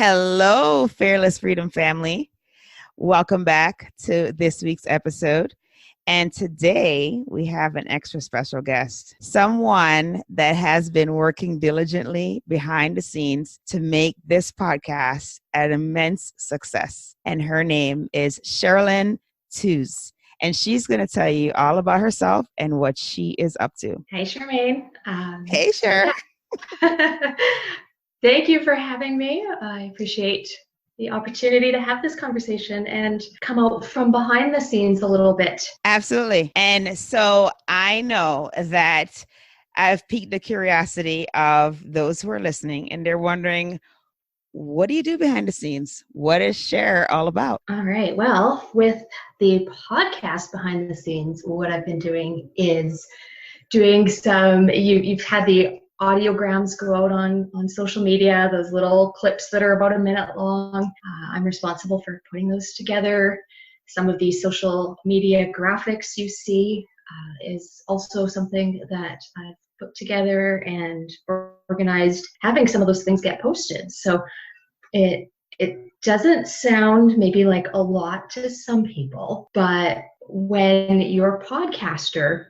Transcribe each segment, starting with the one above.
Hello, Fearless Freedom family. Welcome back to this week's episode. And today we have an extra special guest, someone that has been working diligently behind the scenes to make this podcast an immense success. And her name is Cherilyn Tuz. And she's going to tell you all about herself and what she is up to. Hey, Charmaine. Hey, Cher. Yeah. Thank you for having me. I appreciate the opportunity to have this conversation and come out from behind the scenes a little bit. Absolutely. And so I know that I've piqued the curiosity of those who are listening, and they're wondering, what do you do behind the scenes? What is Cher all about? All right. Well, with the podcast behind the scenes, what I've been doing is doing you've had the audiograms go out on social media, those little clips that are about a minute long. I'm responsible for putting those together. Some of these social media graphics you see is also something that I've put together and organized, having some of those things get posted. So it doesn't sound maybe like a lot to some people, but when you're a podcaster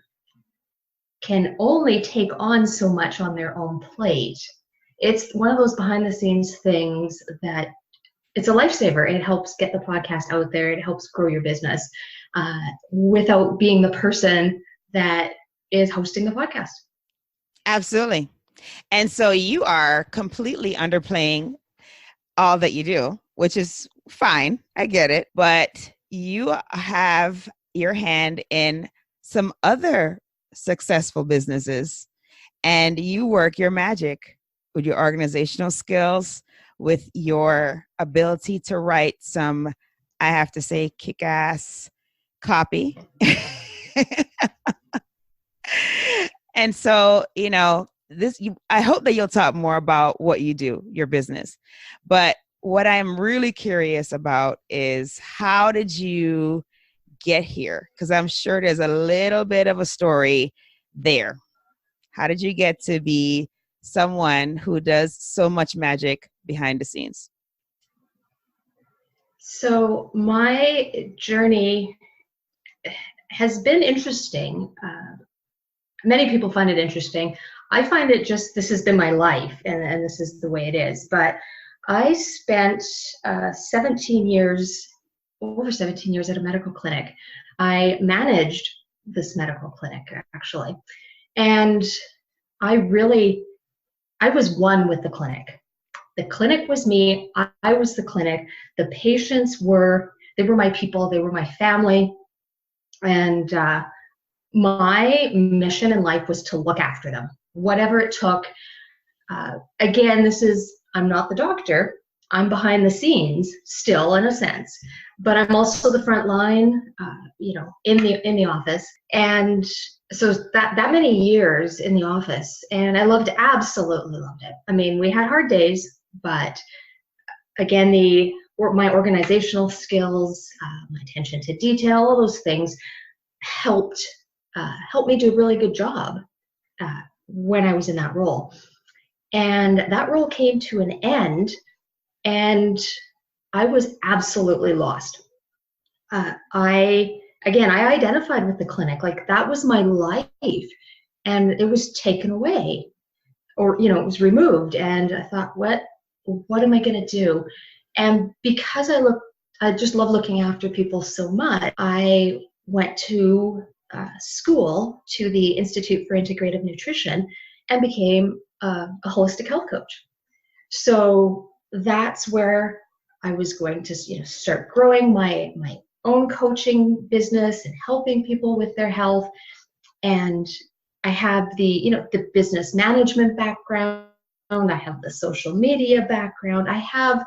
can only take on so much on their own plate, it's one of those behind the scenes things that it's a lifesaver. It helps get the podcast out there. It helps grow your business without being the person that is hosting the podcast. Absolutely. And so you are completely underplaying all that you do, which is fine. I get it. But you have your hand in some other successful businesses, and you work your magic with your organizational skills, with your ability to write some, I have to say, kick-ass copy. And so, I hope that you'll talk more about what you do, your business. But what I'm really curious about is, how did you get here? Because I'm sure there's a little bit of a story there. How did you get to be someone who does so much magic behind the scenes? So my journey has been interesting. Many people find it interesting. I find it just, this has been my life, and this is the way it is. But I spent over 17 years at a medical clinic. I managed this medical clinic, actually. And I was one with the clinic. The clinic was me. I was the clinic. The patients they were my people. They were my family. And my mission in life was to look after them, whatever it took. Again, I'm not the doctor. I'm behind the scenes still, in a sense, but I'm also the front line, in the office. And so that many years in the office, and I absolutely loved it. I mean, we had hard days, but again, my organizational skills, my attention to detail, all those things helped me do a really good job when I was in that role. And that role came to an end, and I was absolutely lost. I identified with the clinic, like that was my life, and it was taken away, or it was removed. And I thought, what am I going to do? And because I just love looking after people so much, I went to school, to the Institute for Integrative Nutrition, and became a holistic health coach. So that's where I was going to start growing my own coaching business and helping people with their health. And I have the business management background. I have the social media background. I have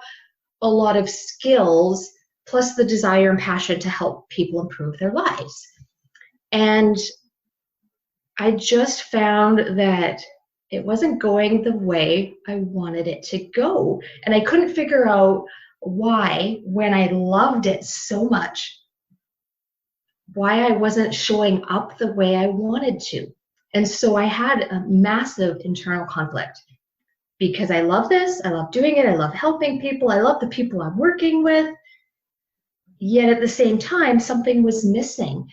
a lot of skills, plus the desire and passion to help people improve their lives. And I just found that it wasn't going the way I wanted it to go. And I couldn't figure out why, when I loved it so much, why I wasn't showing up the way I wanted to. And so I had a massive internal conflict. because I love this. I love doing it. I love helping people. I love the people I'm working with. Yet at the same time, something was missing.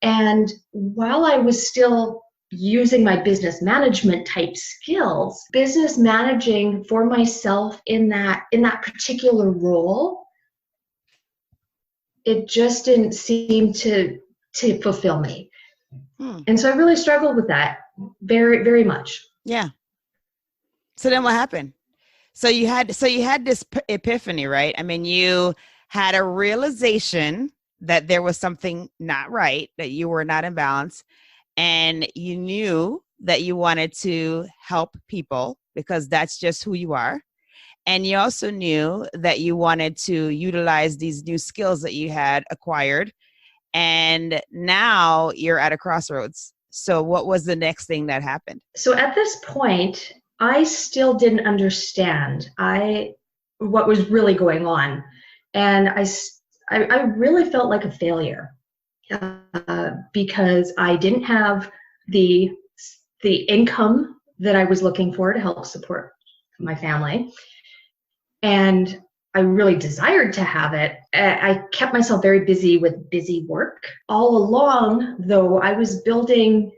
And while I was still using my business management type skills, business managing for myself in that particular role, it just didn't seem to fulfill me. And so I really struggled with that very, very much. Yeah. So then what happened? So you had this epiphany, right? I mean, you had a realization that there was something not right, that you were not in balance, and you knew that you wanted to help people because that's just who you are. And you also knew that you wanted to utilize these new skills that you had acquired. And now you're at a crossroads. So what was the next thing that happened? So at this point, I still didn't understand what was really going on. And I really felt like a failure because I didn't have the income that I was looking for to help support my family. And I really desired to have it. I kept myself very busy with busy work. All along, though, I was building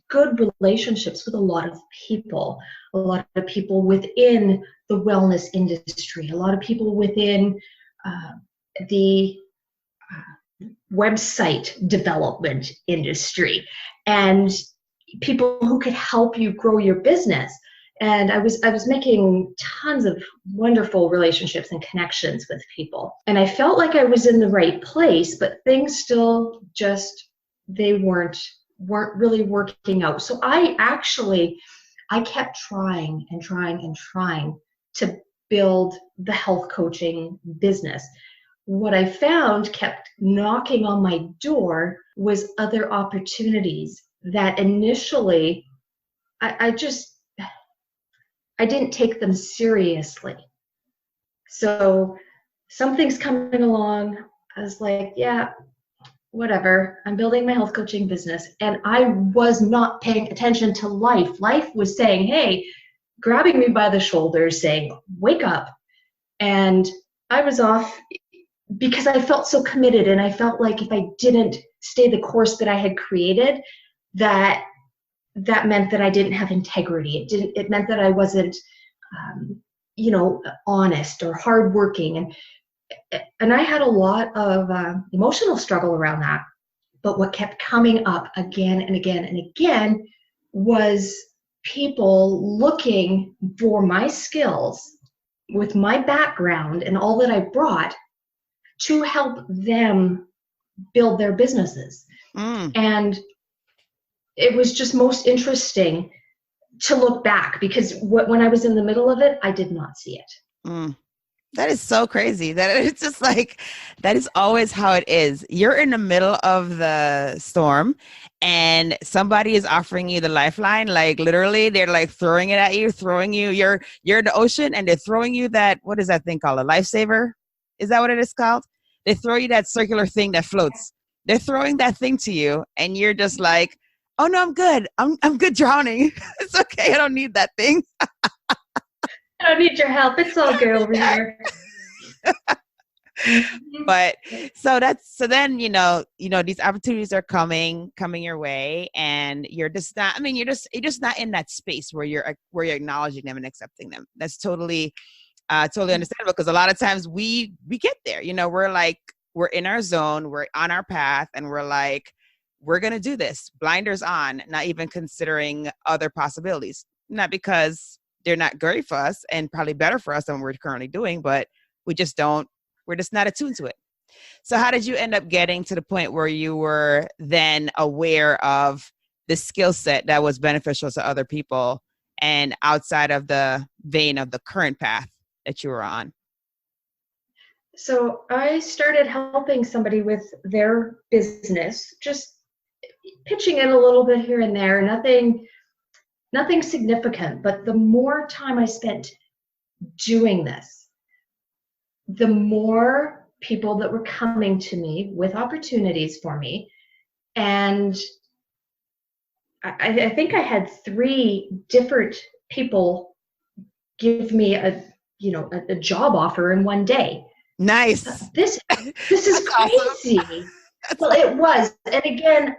good relationships with a lot of people within the wellness industry, a lot of people within the website development industry, and people who could help you grow your business. And I was making tons of wonderful relationships and connections with people. And I felt like I was in the right place, but things still just, they weren't really working out. So I kept trying and trying and trying to build the health coaching business. What I found kept knocking on my door was other opportunities that initially I didn't take them seriously. So something's coming along. I was like, yeah, whatever. I'm building my health coaching business. And I was not paying attention to life. Life was saying, hey, grabbing me by the shoulders, saying, wake up. And I was off because I felt so committed. And I felt like if I didn't stay the course that I had created, that meant that I didn't have integrity. It meant that I wasn't, honest or hardworking. And I had a lot of emotional struggle around that. But what kept coming up again and again and again was people looking for my skills with my background and all that I brought to help them build their businesses. And it was just most interesting to look back because when I was in the middle of it, I did not see it. That is so crazy that it's just like, that is always how it is. You're in the middle of the storm and somebody is offering you the lifeline. Like literally they're like throwing it at you, you're in the ocean and they're throwing you that, what is that thing called? A lifesaver? Is that what it is called? They throw you that circular thing that floats. They're throwing that thing to you and you're just like, oh no, I'm good. I'm good drowning. It's okay. I don't need that thing. I don't need your help. It's all good over here. But so then, these opportunities are coming your way and you're just not, you're just not in that space where you're acknowledging them and accepting them. That's totally understandable because a lot of times we get there, we're in our zone, we're on our path and we're like, we're going to do this, blinders on, not even considering other possibilities, not because they're not great for us and probably better for us than we're currently doing, but we're just not attuned to it. So how did you end up getting to the point where you were then aware of the skill set that was beneficial to other people and outside of the vein of the current path that you were on? So I started helping somebody with their business, just pitching in a little bit here and there, nothing significant. But the more time I spent doing this, the more people that were coming to me with opportunities for me. And I think I had 3 different people give me a job offer in one day. Nice. This is That's awesome. crazy. That's Well, it was. And again,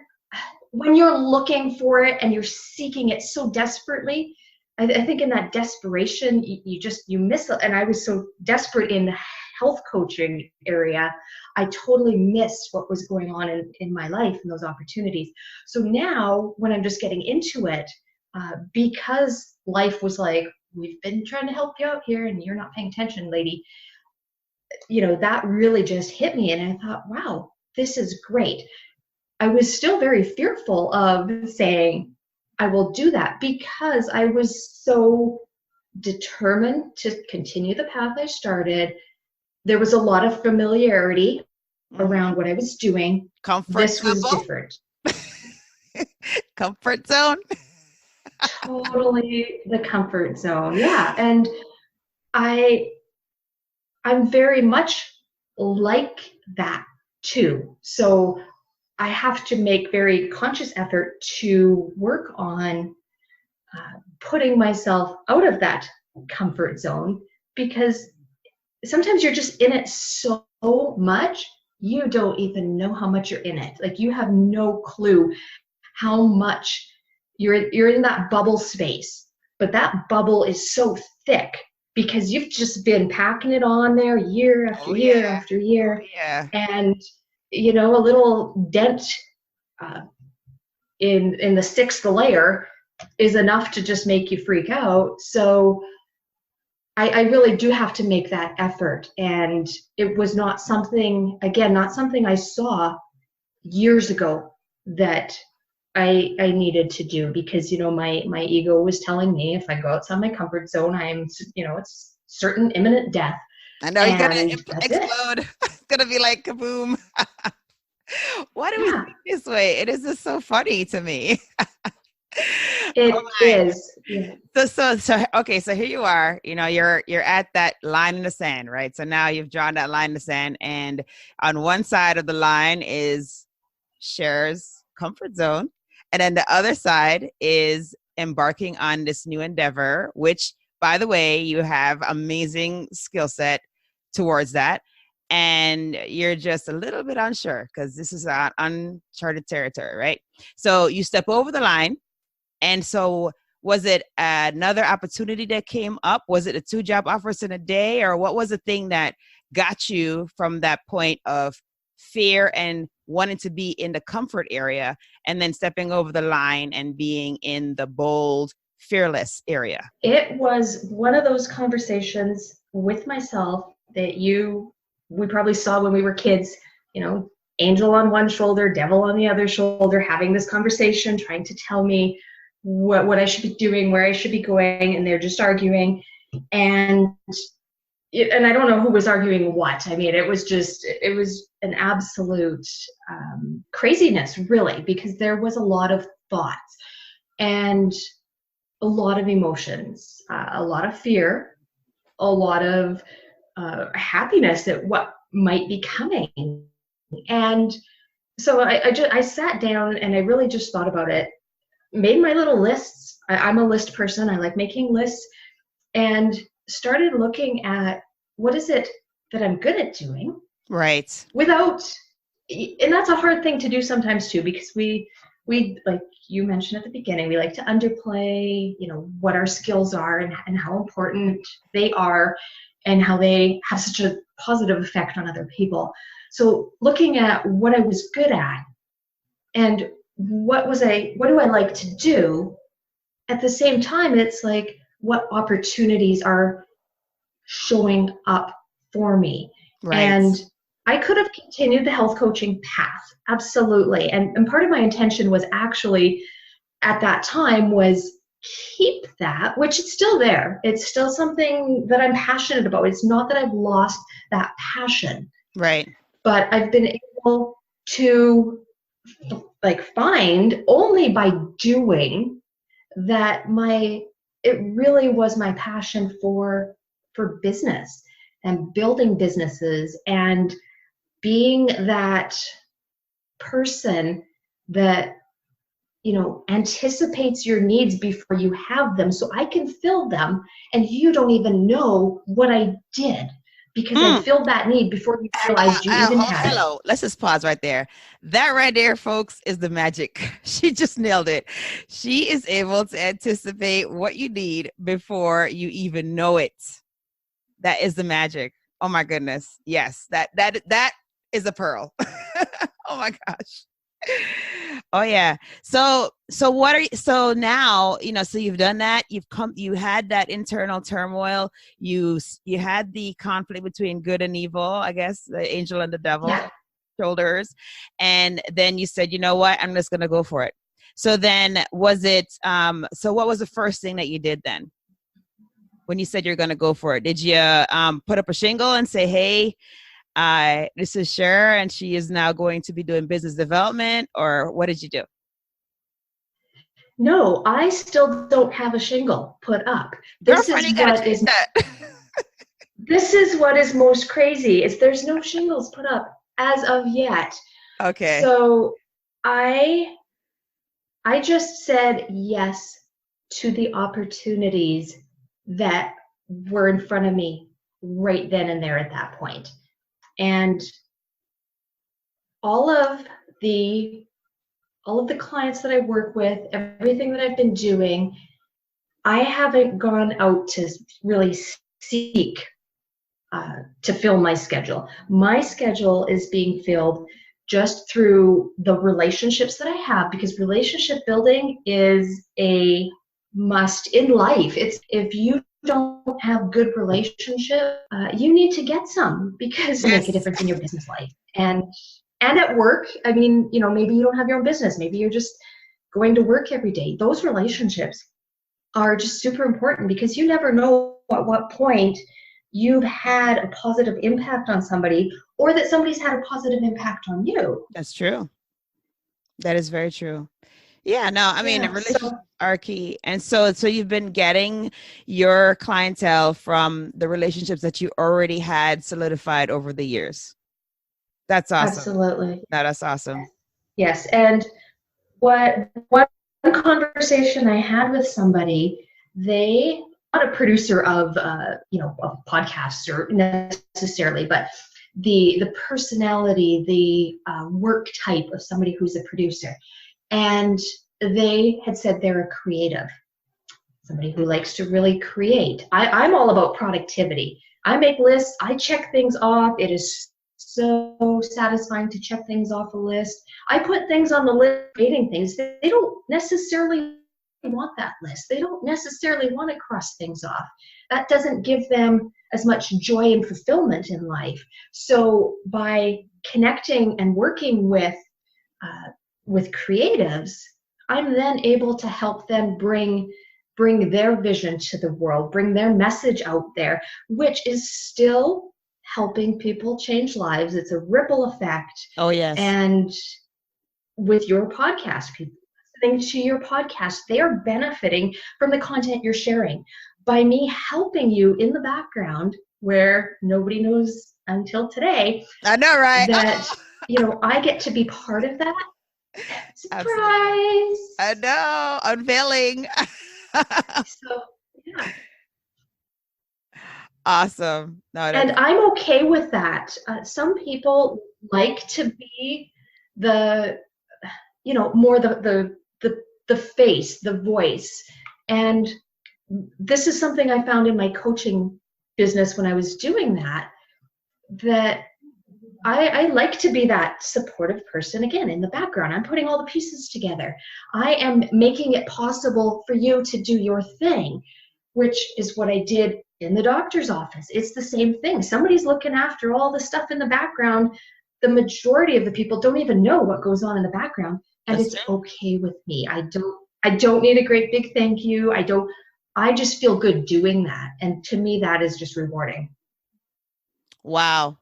when you're looking for it and you're seeking it so desperately, I think in that desperation, you miss it. And I was so desperate in the health coaching area, I totally missed what was going on in my life and those opportunities. So now when I'm just getting into it, because life was like, we've been trying to help you out here and you're not paying attention, lady, that really just hit me. And I thought, wow, this is great. I was still very fearful of saying, I will do that, because I was so determined to continue the path I started. There was a lot of familiarity around what I was doing. comfort This was level, different. comfort zone. Totally the comfort zone. Yeah. And I'm very much like that too. So I have to make very conscious effort to work on putting myself out of that comfort zone, because sometimes you're just in it so much, you don't even know how much you're in it. Like, you have no clue how much you're in that bubble space. But that bubble is so thick because you've just been packing it on there year after Oh year yeah. after Oh year. yeah. And a little dent uh, in the sixth layer is enough to just make you freak out. So I really do have to make that effort. And it was not something, again, not something I saw years ago that I needed to do, because my ego was telling me if I go outside my comfort zone, it's certain imminent death, I know you're gonna and that's it. explode. It's gonna be like kaboom. Why do we Yeah, think this way? It is just so funny to me. Oh it my. is. Yeah. So okay, so here you are, you're at that line in the sand, right? So now you've drawn that line in the sand, and on one side of the line is Cher's comfort zone, and then the other side is embarking on this new endeavor, which, by the way, you have amazing skill set towards that, and you're just a little bit unsure because this is uncharted territory, right? So you step over the line, and so was it another opportunity that came up? Was it a 2 job offers in a day? Or what was the thing that got you from that point of fear and wanting to be in the comfort area and then stepping over the line and being in the bold, fearless area? It was one of those conversations with myself that we probably saw when we were kids, angel on one shoulder, devil on the other shoulder, having this conversation, trying to tell me what I should be doing, where I should be going, and they're just arguing. And I don't know who was arguing what. I mean, it was an absolute craziness, really, because there was a lot of thoughts and a lot of emotions, a lot of fear, a lot of happiness at what might be coming. And so I sat down and I really just thought about it, made my little lists. I'm a list person. I like making lists, and started looking at what is it that I'm good at doing Right. without, and that's a hard thing to do sometimes too, because we like you mentioned at the beginning, we like to underplay, what our skills are, and how important they are, and how they have such a positive effect on other people. So looking at what I was good at, and what do I like to do, at the same time, it's like, what opportunities are showing up for me? Right. And I could have continued the health coaching path, absolutely. And part of my intention was actually, at that time, was keep that, which is still there. It's still something that I'm passionate about. It's not that I've lost that passion, Right. but I've been able to find, only by doing that, it really was my passion for business and building businesses and being that person that anticipates your needs before you have them, so I can fill them and you don't even know what I did because I Mm. filled that need before you realized you even had it. Hello. Let's just pause right there. That right there, folks, is the magic. She just nailed it. She is able to anticipate what you need before you even know it. That is the magic. Oh my goodness. Yes, that is a pearl. Oh my gosh. Oh yeah. So what are you, so now, so you've done that, you had that internal turmoil, you had the conflict between good and evil, I guess, the angel and the devil Yeah. shoulders, and then you said, you know what, I'm just going to go for it. So then was it so what was the first thing that you did then when you said you're going to go for it? Did you put up a shingle and say, hey, this is Cher, and she is now going to be doing business development, or what did you do? No, I still don't have a shingle put up. This Girlfriend, is you gotta what change is that. this is what is most crazy is there's no shingles put up as of yet. Okay. So I just said yes to the opportunities that were in front of me right then and there at that point. And all of the clients that I work with, everything that I've been doing, I haven't gone out to really seek to fill my schedule. My schedule is being filled just through the relationships that I have, because relationship building is a must in life. It's if you don't have good relationship, you need to get some, because to make a Yes. difference in your business life and at work. I mean, maybe you don't have your own business. Maybe you're just going to work every day. Those relationships are just super important, because you never know at what point you've had a positive impact on somebody, or that somebody's had a positive impact on you. That's true. That is very true. Yeah, no, I mean, the Yeah. So relationships are key. And so you've been getting your clientele from the relationships that you already had solidified over the years. That's awesome. absolutely. No, that's awesome. Yes. And what one conversation I had with somebody, they not a producer of of podcasts or necessarily, but the personality, the work type of somebody who's a producer. And they had said they're a creative, somebody who likes to really create. I'm all about productivity. I make lists, I check things off. It is so satisfying to check things off a list. I put things on the list, creating things. They don't necessarily want that list. They don't necessarily want to cross things off. That doesn't give them as much joy and fulfillment in life. So by connecting and working with creatives, I'm then able to help them bring their vision to the world, bring their message out there, which is still helping people change lives. It's a ripple effect. Oh, yes. And with your podcast, people listening to your podcast, they are benefiting from the content you're sharing. By me helping you in the background, where nobody knows until today, I know, right? that I get to be part of that. Absolutely. Surprise! I know. Unveiling. So yeah. Awesome. No, And that's I'm okay with that. Some people like to be the, more the face, the voice. And this is something I found in my coaching business when I was doing that I like to be that supportive person again in the background. I'm putting all the pieces together. I am making it possible for you to do your thing, which is what I did in the doctor's office. It's the same thing. Somebody's looking after all the stuff in the background. The majority of the people don't even know what goes on in the background, and that's it's true. okay with me. I don't need a great big thank you. I just feel good doing that. And to me, that is just rewarding. Wow.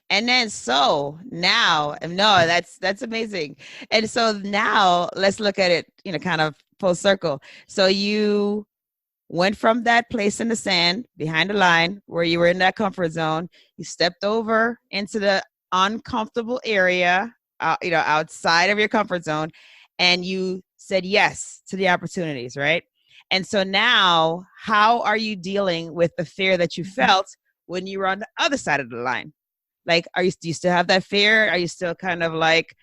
And then so now, no, that's amazing. And so now let's look at it, kind of full circle. So you went from that place in the sand behind the line where you were in that comfort zone. You stepped over into the uncomfortable area, outside of your comfort zone, and you said yes to the opportunities, right? And so now, how are you dealing with the fear that you felt when you were on the other side of the line? Like, do you still have that fear? Are you still kind of like,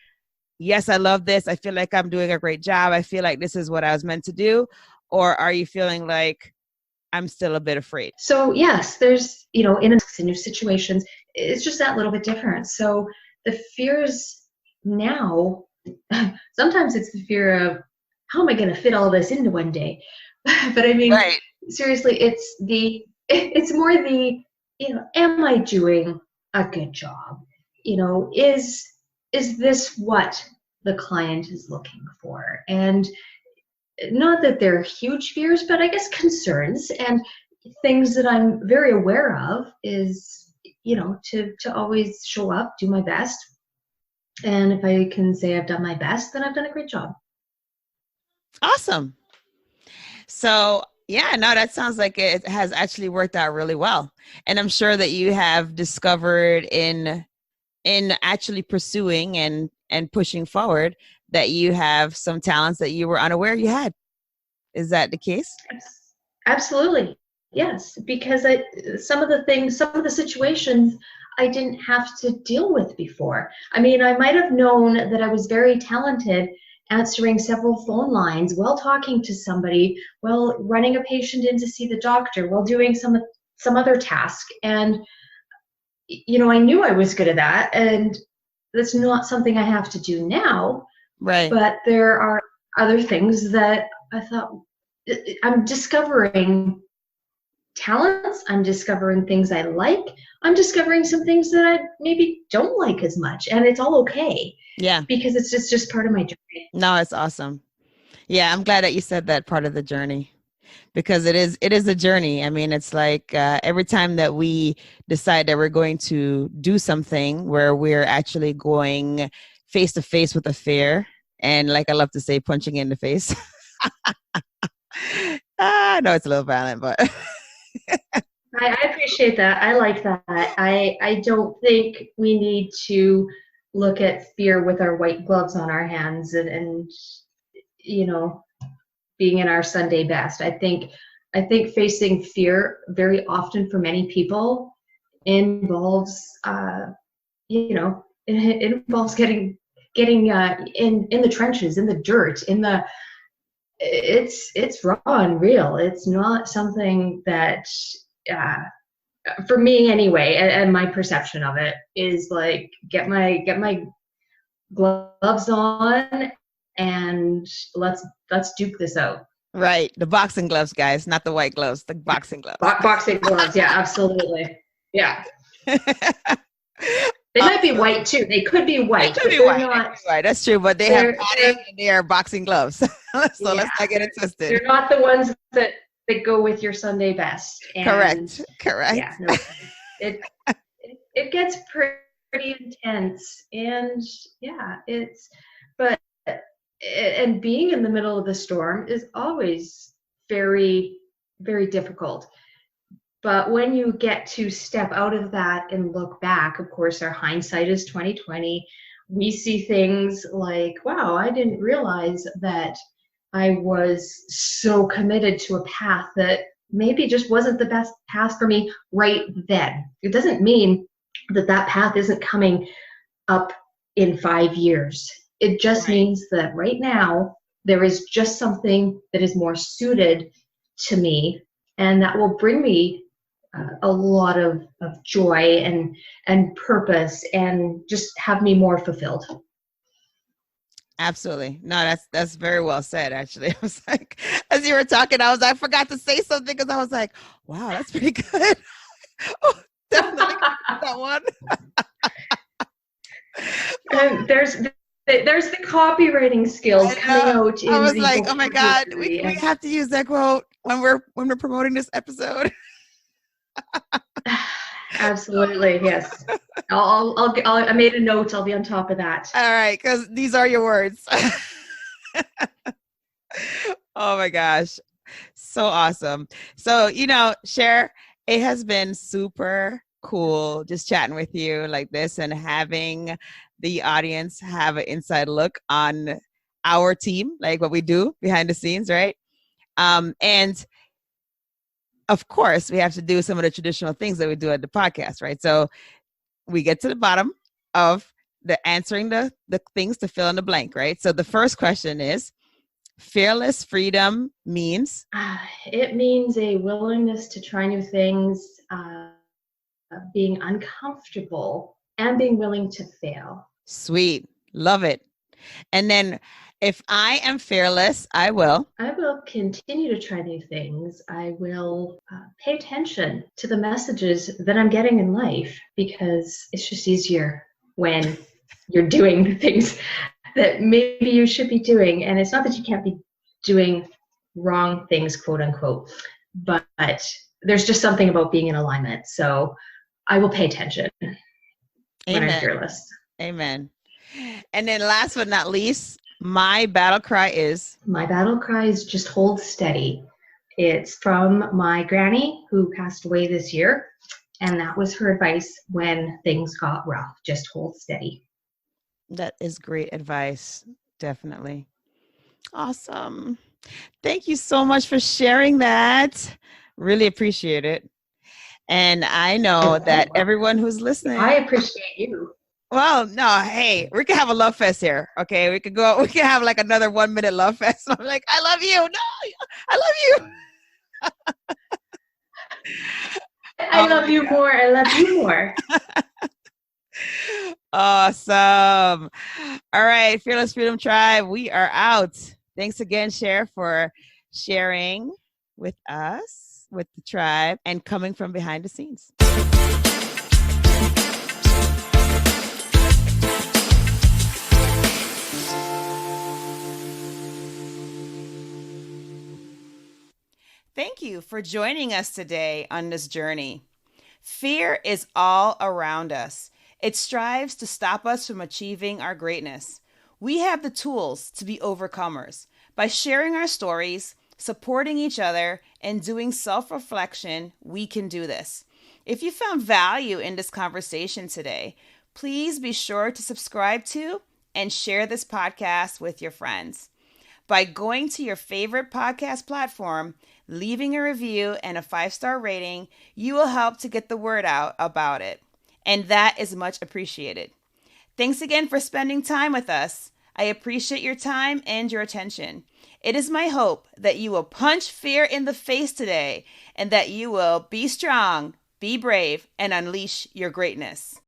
yes, I love this. I feel like I'm doing a great job. I feel like this is what I was meant to do. Or are you feeling like I'm still a bit afraid? So yes, there's, in new situations, it's just that little bit different. So the fears now, sometimes it's the fear of how am I going to fit all this into one day? But I mean, Right. seriously, it's more the, am I doing a good job? Is this what the client is looking for? And not that they're huge fears, but I guess concerns and things that I'm very aware of is, to always show up, do my best. And if I can say I've done my best, then I've done a great job. Awesome. So yeah, no, that sounds like it has actually worked out really well. And I'm sure that you have discovered in actually pursuing and pushing forward that you have some talents that you were unaware you had. Is that the case? Absolutely. Yes, because some of the situations I didn't have to deal with before. I mean, I might have known that I was very talented answering several phone lines while talking to somebody, while running a patient in to see the doctor, while doing some other task. And, I knew I was good at that. And that's not something I have to do now. Right. But there are other things that I thought, I'm discovering talents, I'm discovering things I like, I'm discovering some things that I maybe don't like as much, and it's all okay. Yeah. Because it's just part of my journey. No, it's awesome. Yeah, I'm glad that you said that part of the journey, because it is a journey. I mean, it's like every time that we decide that we're going to do something where we're actually going face to face with a fear, and like I love to say, punching in the face. I know it's a little violent, but I appreciate that. I like that. I don't think we need to look at fear with our white gloves on our hands and being in our Sunday best. I think facing fear very often for many people involves it involves getting in the trenches, in the dirt, it's raw and real. It's not something that for me anyway, and my perception of it is like get my gloves on and let's duke this out. right, the boxing gloves, guys, not the white gloves, the boxing gloves. Boxing gloves, yeah, absolutely, yeah. They might be white too. They could be white. They could be white. That's true, but they have padding and they are boxing gloves. So let's not get it twisted. They're not the ones that go with your Sunday best. And correct. Yeah, no, it gets pretty intense, and yeah, and being in the middle of the storm is always very, very difficult. But when you get to step out of that and look back, of course, our hindsight is 2020. We see things like, wow, I didn't realize that I was so committed to a path that maybe just wasn't the best path for me right then. It doesn't mean that path isn't coming up in 5 years. It just means that right now there is just something that is more suited to me, and that will bring me a lot of joy and purpose, and just have me more fulfilled. Absolutely. No, that's very well said, actually. I was like, as you were talking, I forgot to say something because I was like, wow, that's pretty good. Oh, definitely that one. And there's the copywriting skills coming out. I was like, oh my God, we have to use that quote when we're promoting this episode. Absolutely, yes. I made a note. I'll be on top of that. All right, because these are your words. Oh my gosh, so awesome. So Cher, it has been super cool just chatting with you like this and having the audience have an inside look on our team, like what we do behind the scenes, right? And of course, we have to do some of the traditional things that we do at the podcast, right? So we get to the bottom of the answering the things to fill in the blank, right? So the first question is, fearless freedom means? It means a willingness to try new things, being uncomfortable, and being willing to fail. Sweet. Love it. And then if I am fearless, I will continue to try new things. I will pay attention to the messages that I'm getting in life, because it's just easier when you're doing the things that maybe you should be doing. And it's not that you can't be doing wrong things, quote unquote, but there's just something about being in alignment. So I will pay attention when I'm fearless. Amen. And then last but not least, my battle cry is? My battle cry is just hold steady. It's from my granny who passed away this year. And that was her advice when things got rough. Just hold steady. That is great advice. Definitely. Awesome. Thank you so much for sharing that. Really appreciate it. And I know that everyone who's listening. I appreciate you. Well, no, hey, we can have a love fest here. Okay. We can have like another 1 minute love fest. I'm like, I love you. No, I love you. I love you more. I love you more. Awesome. All right, Fearless Freedom Tribe, we are out. Thanks again, Cher, for sharing with us, with the tribe, and coming from behind the scenes. Thank you for joining us today on this journey. Fear is all around us. It strives to stop us from achieving our greatness. We have the tools to be overcomers. By sharing our stories, supporting each other, and doing self-reflection, we can do this. If you found value in this conversation today, please be sure to subscribe to and share this podcast with your friends. By going to your favorite podcast platform, leaving a review and a 5-star rating, you will help to get the word out about it. And that is much appreciated. Thanks again for spending time with us. I appreciate your time and your attention. It is my hope that you will punch fear in the face today and that you will be strong, be brave, and unleash your greatness.